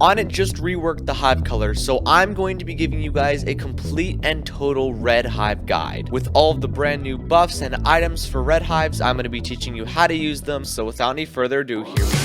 On it just reworked the hive color, so I'm going to be giving you guys a complete and total Red Hive guide. With all of the brand new buffs and items for Red Hives, I'm going to be teaching you how to use them, so without any further ado, here we go.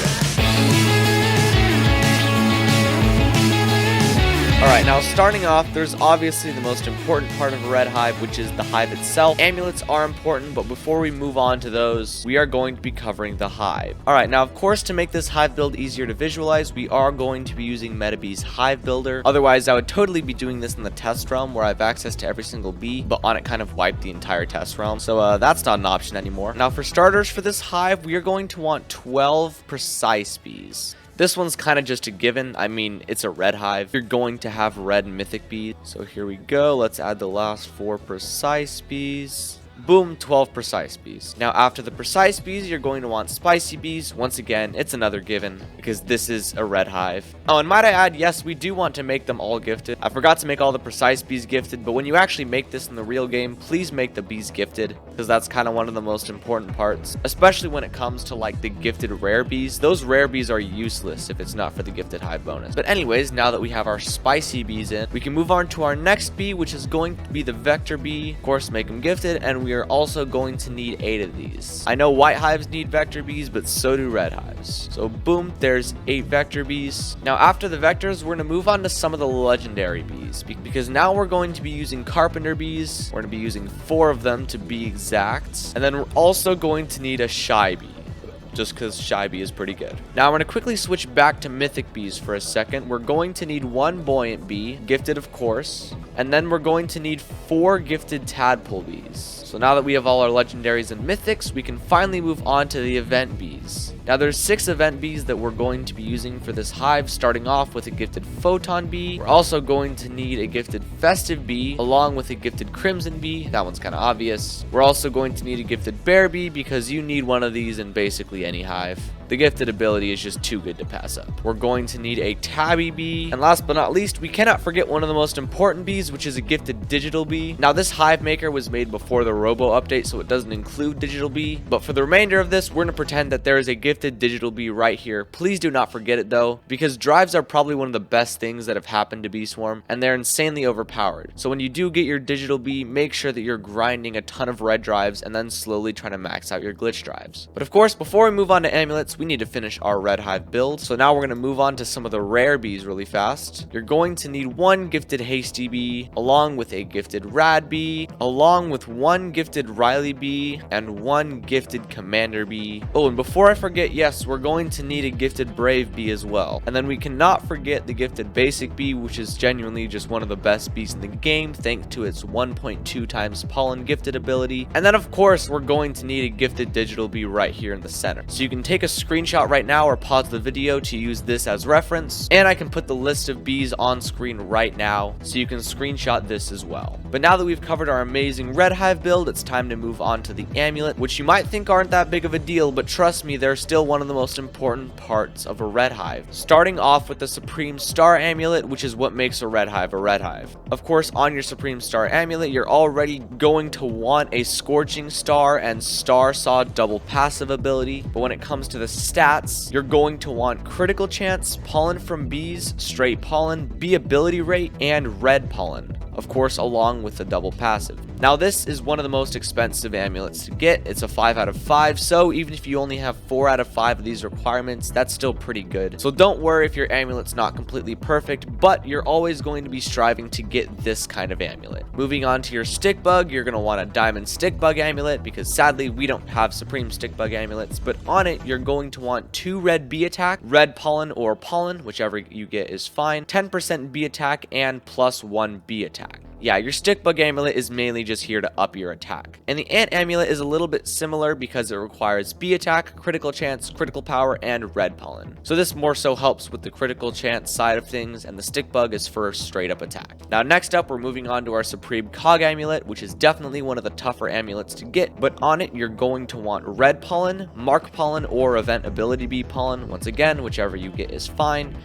Alright, now starting off, there's obviously the most important part of a Red Hive, which is the hive itself. Amulets are important, but before we move on to those, we are going to be covering the hive. Alright, now of course, to make this hive build easier to visualize, we are going to be using MetaBee's Hive Builder. Otherwise, I would totally be doing this in the test realm, where I have access to every single bee, but on it kind of wiped the entire test realm, so that's not an option anymore. Now for starters, for this hive, we are going to want 12 precise bees. This one's kind of just a given. I mean, it's a red hive. You're going to have red mythic bees. So here we go. Let's add the last 4 precise bees. Boom, 12 precise bees. Now after the precise bees, you're going to want spicy bees. Once again, it's another given because this is a red hive. Oh, and might I add, yes, we do want to make them all gifted. I forgot to make all the precise bees gifted, but when you actually make this in the real game, please make the bees gifted because that's kind of one of the most important parts, especially when it comes to like the gifted rare bees. Those rare bees are useless if it's not for the gifted hive bonus. But anyways, now that we have our spicy bees in, we can move on to our next bee, which is going to be the vector bee. Of course, make them gifted, and we are also going to need 8 of these. I know white hives need vector bees, but so do red hives. So boom, there's 8 vector bees. Now after the vectors, we're going to move on to some of the legendary bees, because now we're going to be using carpenter bees. We're going to be using 4 of them to be exact, and then we're also going to need a shy bee, just because shy bee is pretty good. Now I'm going to quickly switch back to mythic bees for a second. We're going to need 1 buoyant bee, gifted of course, and then we're going to need 4 gifted tadpole bees. So now that we have all our legendaries and mythics, we can finally move on to the event bees. Now there's 6 event bees that we're going to be using for this hive, starting off with a gifted photon bee. We're also going to need a gifted festive bee, along with a gifted crimson bee. That one's kind of obvious. We're also going to need a gifted bear bee, because you need one of these in basically any hive. The gifted ability is just too good to pass up. We're going to need a tabby bee. And last but not least, we cannot forget one of the most important bees, which is a gifted digital bee. Now this hive maker was made before the robo update, so it doesn't include digital bee. But for the remainder of this, we're going to pretend that there is a gifted digital bee right here. Please do not forget it though, because drives are probably one of the best things that have happened to Bee Swarm, and they're insanely overpowered. So when you do get your digital bee, make sure that you're grinding a ton of red drives and then slowly trying to max out your glitch drives. But of course, before we move on to amulets, we need to finish our red hive build. So now we're going to move on to some of the rare bees really fast. You're going to need 1 gifted hasty bee, along with a gifted rad bee, along with 1 gifted Riley bee, and 1 gifted commander bee. Oh, and before I forget, yes, we're going to need a gifted brave bee as well. And then we cannot forget the gifted basic bee, which is genuinely just one of the best bees in the game, thanks to its 1.2 times pollen gifted ability. And then of course, we're going to need a gifted digital bee right here in the center. So you can take a screenshot right now or pause the video to use this as reference, and I can put the list of bees on screen right now, so you can screenshot this as well. But now that we've covered our amazing red hive build, it's time to move on to the amulet, which you might think aren't that big of a deal, but trust me, they're still one of the most important parts of a red hive. Starting off with the Supreme Star Amulet, which is what makes a red hive a red hive. Of course, on your Supreme Star Amulet, you're already going to want a Scorching Star and Star Saw double passive ability, but when it comes to the stats, you're going to want critical chance, pollen from bees, straight pollen, bee ability rate, and red pollen, of course, along with the double passive. Now this is one of the most expensive amulets to get. It's a 5 out of 5, so even if you only have 4 out of 5 of these requirements, that's still pretty good. So don't worry if your amulet's not completely perfect, but you're always going to be striving to get this kind of amulet. Moving on to your stick bug, you're going to want a diamond stick bug amulet, because sadly we don't have supreme stick bug amulets, but on it you're going to want 2 red bee attack, red pollen or pollen, whichever you get is fine, 10% bee attack, and +1 bee attack. Yeah, your stick bug amulet is mainly just here to up your attack. And the ant amulet is a little bit similar because it requires bee attack, critical chance, critical power, and red pollen. So this more so helps with the critical chance side of things, and the stick bug is for straight up attack. Now next up, we're moving on to our Supreme Cog amulet, which is definitely one of the tougher amulets to get, but on it you're going to want red pollen, mark pollen, or event ability bee pollen. Once again, whichever you get is fine.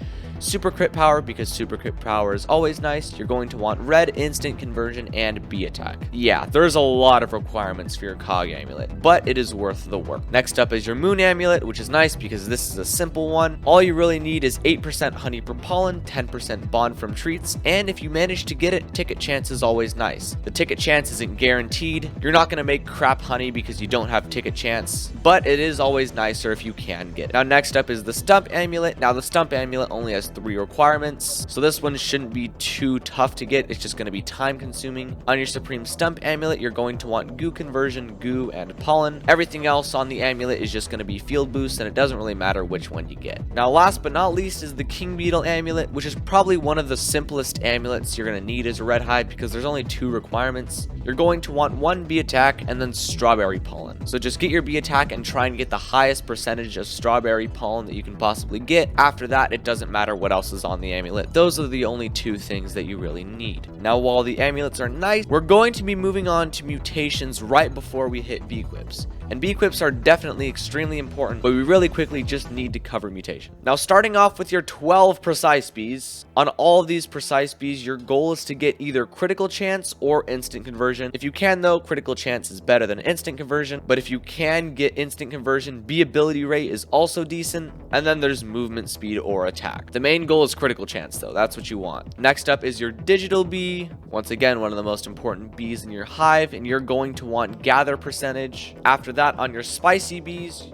super crit power, because super crit power is always nice. You're going to want red instant conversion and bee attack. Yeah, there's a lot of requirements for your cog amulet, but it is worth the work. Next up is your moon amulet, which is nice because this is a simple one. All you really need is 8% honey per pollen, 10% bond from treats, and if you manage to get it, ticket chance is always nice. The ticket chance isn't guaranteed. You're not going to make crap honey because you don't have ticket chance, but it is always nicer if you can get it. Now next up is the stump amulet. Now the stump amulet only has 3 requirements, so this one shouldn't be too tough to get. It's just going to be time consuming. On your supreme stump amulet, you're going to want goo conversion, goo, and pollen. Everything else on the amulet is just going to be field boost, and it doesn't really matter which one you get. Now last but not least is the king beetle amulet, which is probably one of the simplest amulets you're going to need as a red hive because there's only 2 requirements. You're going to want 1 bee attack and then strawberry pollen. So just get your bee attack and try and get the highest percentage of strawberry pollen that you can possibly get. After that, it doesn't matter what else is on the amulet. Those are the only 2 things that you really need. Now while the amulets are nice, we're going to be moving on to mutations right before we hit Beequips. And Beequips are definitely extremely important, but we really quickly just need to cover mutation. Now starting off with your 12 precise bees, on all of these precise bees, your goal is to get either critical chance or instant conversion. If you can though, critical chance is better than instant conversion, but if you can get instant conversion, bee ability rate is also decent, and then there's movement speed or attack. The main goal is critical chance though, that's what you want. Next up is your digital bee, once again one of the most important bees in your hive, and you're going to want gather percentage. After that, on your spicy bees,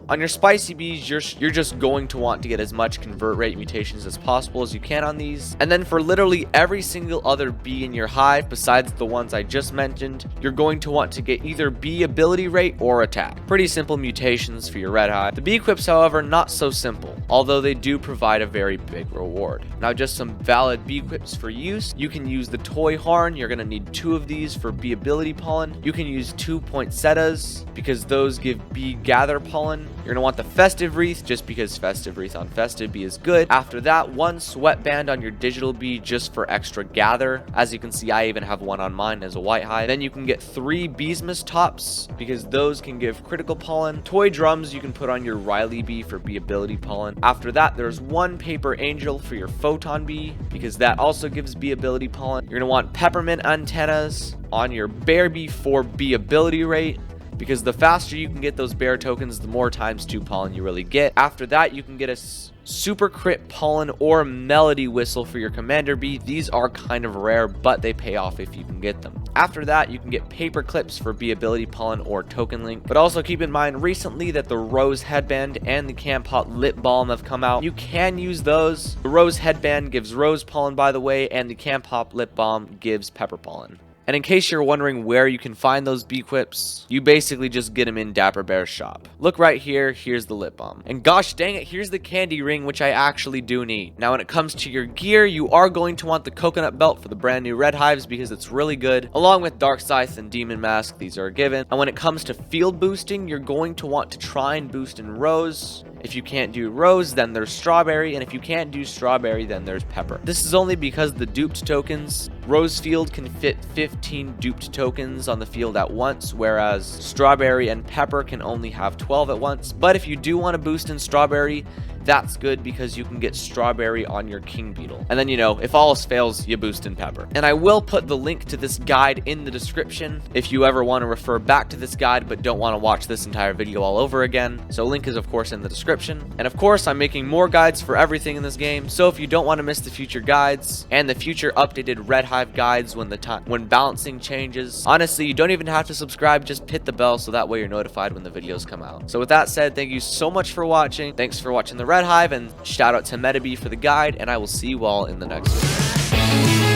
you're just going to want to get as much convert rate mutations as possible as you can on these. And then for literally every single other bee in your hive besides the ones I just mentioned, you're going to want to get either bee ability rate or attack. Pretty simple mutations for your red hive. The Beequips, however, not so simple, although they do provide a very big reward. Now just some valid Beequips for use. You can use the toy horn. You're going to need 2 of these for bee ability pollen. You can use 2 poinsettias because those give bee gather pollen. You're going to want the festive wreath just because festive wreath on festive bee is good. After that, 1 sweatband on your digital bee just for extra gather. As you can see, I even have 1 on mine as a white hive. Then you can get 3 beesmas tops because those can give critical pollen. Toy drums you can put on your Riley bee for bee ability pollen. After that, there's 1 paper angel for your photon bee because that also gives bee ability pollen. You're going to want peppermint antennas on your bear bee for bee ability rate, because the faster you can get those bear tokens, the more times 2 pollen you really get. After that, you can get a super crit pollen or melody whistle for your commander bee. These are kind of rare, but they pay off if you can get them. After that, you can get paper clips for bee ability pollen or token link, but also keep in mind recently that the rose headband and the camp hot lip balm have come out. You can use those. The rose headband gives rose pollen, by the way, and the camp hot lip balm gives pepper pollen. And in case you're wondering where you can find those Beequips, you basically just get them in Dapper Bear's shop. Look right here, here's the lip balm. And gosh dang it, here's the candy ring, which I actually do need. Now when it comes to your gear, you are going to want the coconut belt for the brand new red hives because it's really good, along with dark scythe and demon mask. These are a given. And when it comes to field boosting, you're going to want to try and boost in rose. If you can't do rose, then there's strawberry, and if you can't do strawberry, then there's pepper. This is only because the duped tokens, rose field can fit 15 duped tokens on the field at once, whereas strawberry and pepper can only have 12 at once. But if you do want to boost in strawberry, that's good because you can get strawberry on your king beetle. And then, you know, if all else fails, you boost in pepper. And I will put the link to this guide in the description if you ever want to refer back to this guide but don't want to watch this entire video all over again. So link is of course in the description. And of course, I'm making more guides for everything in this game. So if you don't want to miss the future guides and the future updated Red Hive guides when balancing changes, honestly, you don't even have to subscribe. Just hit the bell so that way you're notified when the videos come out. So with that said, thank you so much for watching. Thanks for watching the Red Hive, and shout out to MetaBee for the guide, and I will see you all in the next video.